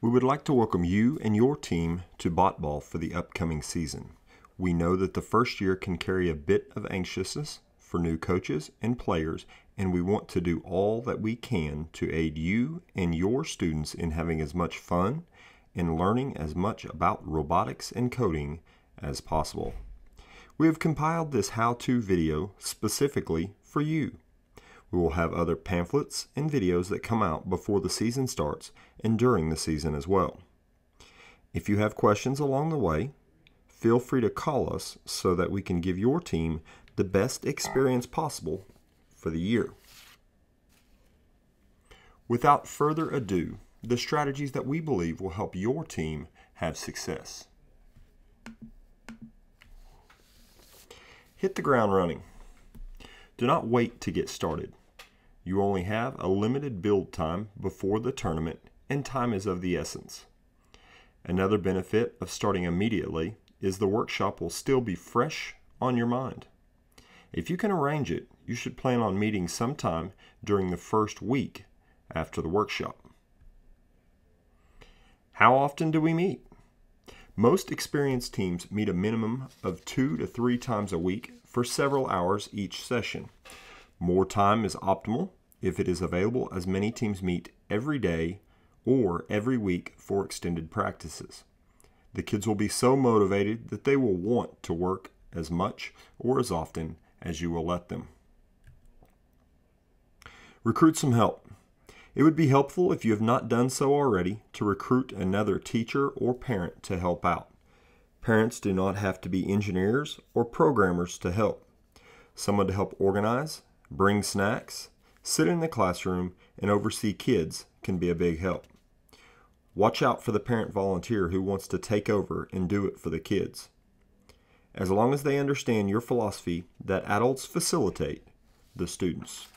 We would like to welcome you and your team to BOTBall for the upcoming season. We know that the first year can carry a bit of anxiousness for new coaches and players, and we want to do all that we can to aid you and your students in having as much fun and learning as much about robotics and coding as possible. We have compiled this how-to video specifically for you. We will have other pamphlets and videos that come out before the season starts and during the season as well. If you have questions along the way, feel free to call us so that we can give your team the best experience possible for the year. Without further ado, the strategies that we believe will help your team have success. Hit the ground running. Do not wait to get started. You only have a limited build time before the tournament, and time is of the essence. Another benefit of starting immediately is the workshop will still be fresh on your mind. If you can arrange it, you should plan on meeting sometime during the first week after the workshop. How often do we meet? Most experienced teams meet a minimum of 2 to 3 times a week for several hours each session. More time is optimal if it is available, as many teams meet every day or every week for extended practices. The kids will be so motivated that they will want to work as much or as often as you will let them. Recruit some help. It would be helpful, if you have not done so already, to recruit another teacher or parent to help out. Parents do not have to be engineers or programmers to help. Someone to help organize, bring snacks, sit in the classroom, and oversee kids can be a big help. Watch out for the parent volunteer who wants to take over and do it for the kids. As long as they understand your philosophy that adults facilitate the students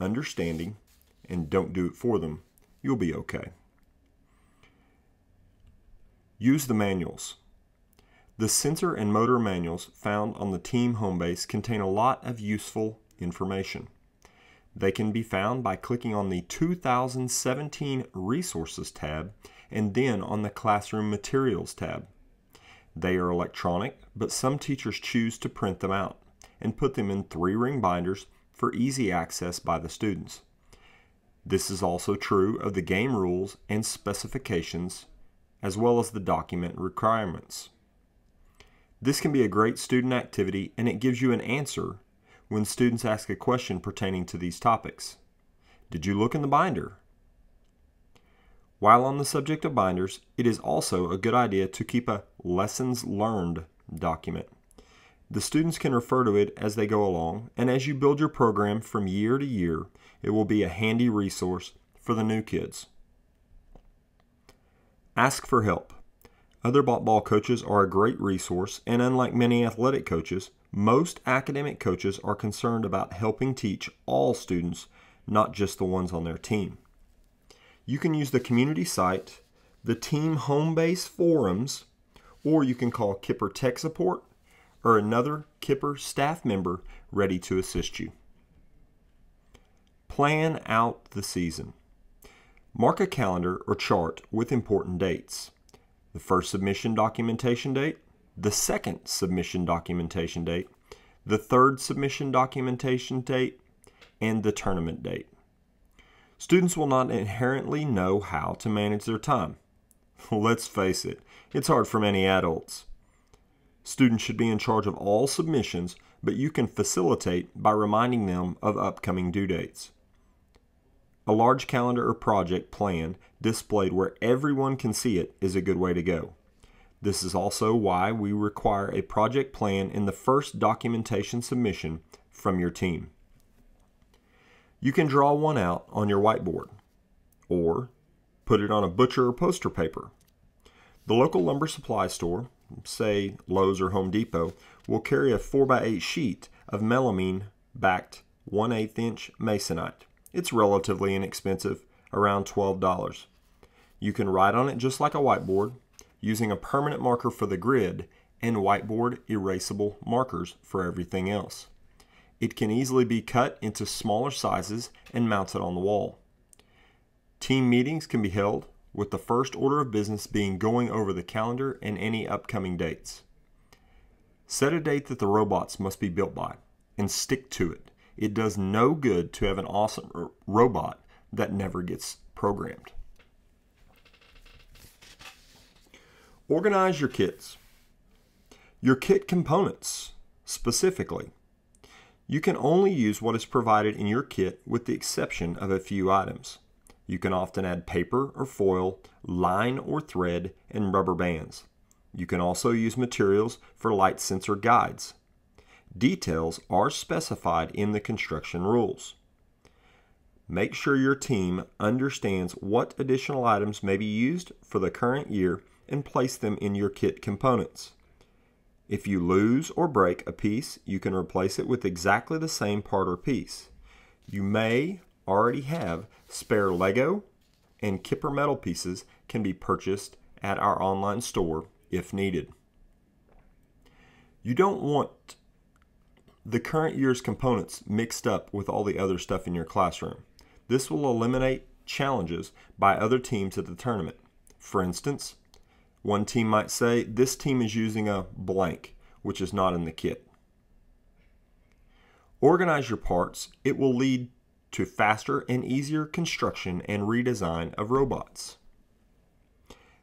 understanding and don't do it for them, you'll be okay. Use the manuals. The sensor and motor manuals found on the team home base contain a lot of useful information. They can be found by clicking on the 2017 Resources tab and then on the Classroom Materials tab. They are electronic, but some teachers choose to print them out and put them in 3-ring binders for easy access by the students. This is also true of the game rules and specifications, as well as the document requirements. This can be a great student activity, and it gives you an answer when students ask a question pertaining to these topics. Did you look in the binder? While on the subject of binders, it is also a good idea to keep a lessons learned document. The students can refer to it as they go along, and as you build your program from year to year, it will be a handy resource for the new kids. Ask for help. Other BOTBall coaches are a great resource, and unlike many athletic coaches, most academic coaches are concerned about helping teach all students, not just the ones on their team. You can use the community site, the team home base forums, or you can call Kipper Tech Support or another Kipper staff member ready to assist you. Plan out the season. Mark a calendar or chart with important dates. The first submission documentation date, the second submission documentation date, the third submission documentation date, and the tournament date. Students will not inherently know how to manage their time. Let's face it, it's hard for many adults. Students should be in charge of all submissions, but you can facilitate by reminding them of upcoming due dates. A large calendar or project plan displayed where everyone can see it is a good way to go. This is also why we require a project plan in the first documentation submission from your team. You can draw one out on your whiteboard or put it on a butcher or poster paper. The local lumber supply store, say Lowe's or Home Depot, will carry a 4x8 sheet of melamine backed 1/8 inch masonite. It's relatively inexpensive, around $12. You can write on it just like a whiteboard, using a permanent marker for the grid and whiteboard erasable markers for everything else. It can easily be cut into smaller sizes and mounted on the wall. Team meetings can be held with the first order of business being going over the calendar and any upcoming dates. Set a date that the robots must be built by and stick to it. It does no good to have an awesome robot that never gets programmed. Organize your kits. Your kit components, specifically. You can only use what is provided in your kit with the exception of a few items. You can often add paper or foil, line or thread, and rubber bands. You can also use materials for light sensor guides. Details are specified in the construction rules. Make sure your team understands what additional items may be used for the current year and place them in your kit components. If you lose or break a piece, you can replace it with exactly the same part or piece. You may already have spare Lego and Kipper metal pieces can be purchased at our online store if needed. You don't want the current year's components mixed up with all the other stuff in your classroom. This will eliminate challenges by other teams at the tournament. For instance, one team might say, this team is using a blank, which is not in the kit. Organize your parts. It will lead to faster and easier construction and redesign of robots.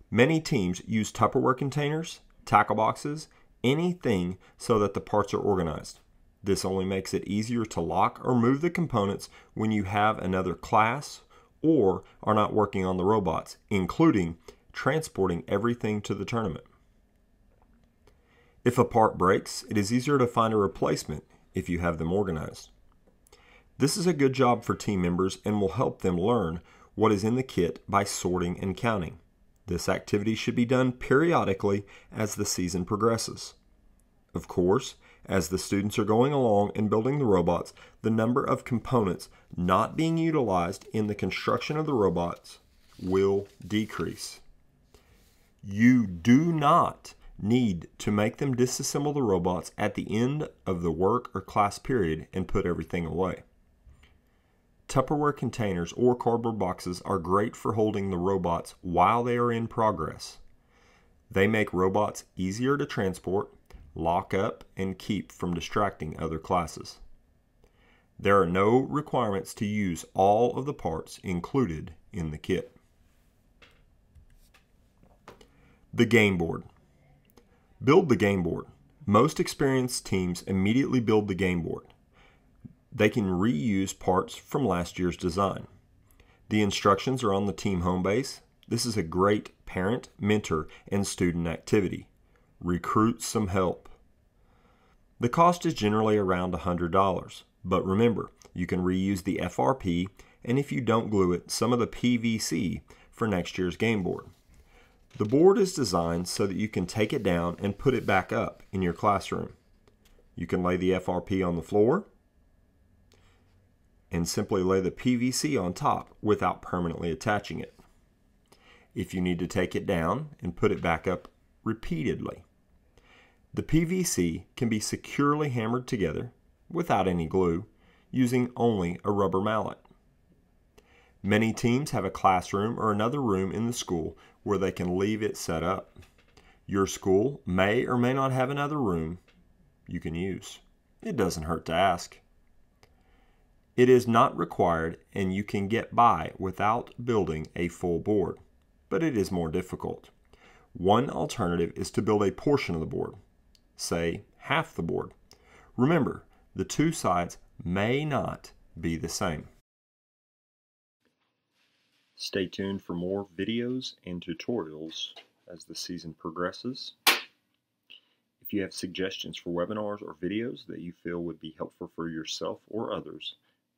Many teams use Tupperware containers, tackle boxes, anything so that the parts are organized. This only makes it easier to lock or move the components when you have another class or are not working on the robots, including transporting everything to the tournament. If a part breaks, it is easier to find a replacement if you have them organized. This is a good job for team members and will help them learn what is in the kit by sorting and counting. This activity should be done periodically as the season progresses. Of course, as the students are going along and building the robots, the number of components not being utilized in the construction of the robots will decrease. You do not need to make them disassemble the robots at the end of the work or class period and put everything away. Tupperware containers or cardboard boxes are great for holding the robots while they are in progress. They make robots easier to transport, lock up, and keep from distracting other classes. There are no requirements to use all of the parts included in the kit. The game board. Build the game board. Most experienced teams immediately build the game board. They can reuse parts from last year's design. The instructions are on the team home base. This is a great parent, mentor, and student activity. Recruit some help. The cost is generally around $100, but remember, you can reuse the FRP, and if you don't glue it, some of the PVC for next year's game board. The board is designed so that you can take it down and put it back up in your classroom. You can lay the FRP on the floor and simply lay the PVC on top without permanently attaching it. If you need to take it down and put it back up repeatedly, the PVC can be securely hammered together without any glue using only a rubber mallet. Many teams have a classroom or another room in the school where they can leave it set up. Your school may or may not have another room you can use. It doesn't hurt to ask. It is not required and you can get by without building a full board, but it is more difficult. One alternative is to build a portion of the board, say half the board. Remember, the two sides may not be the same. Stay tuned for more videos and tutorials as the season progresses. If you have suggestions for webinars or videos that you feel would be helpful for yourself or others,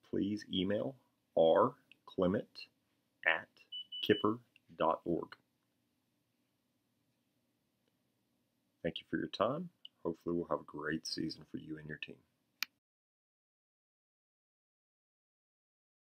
please email rclement@kipper.org. Thank you for your time. Hopefully we'll have a great season for you and your team.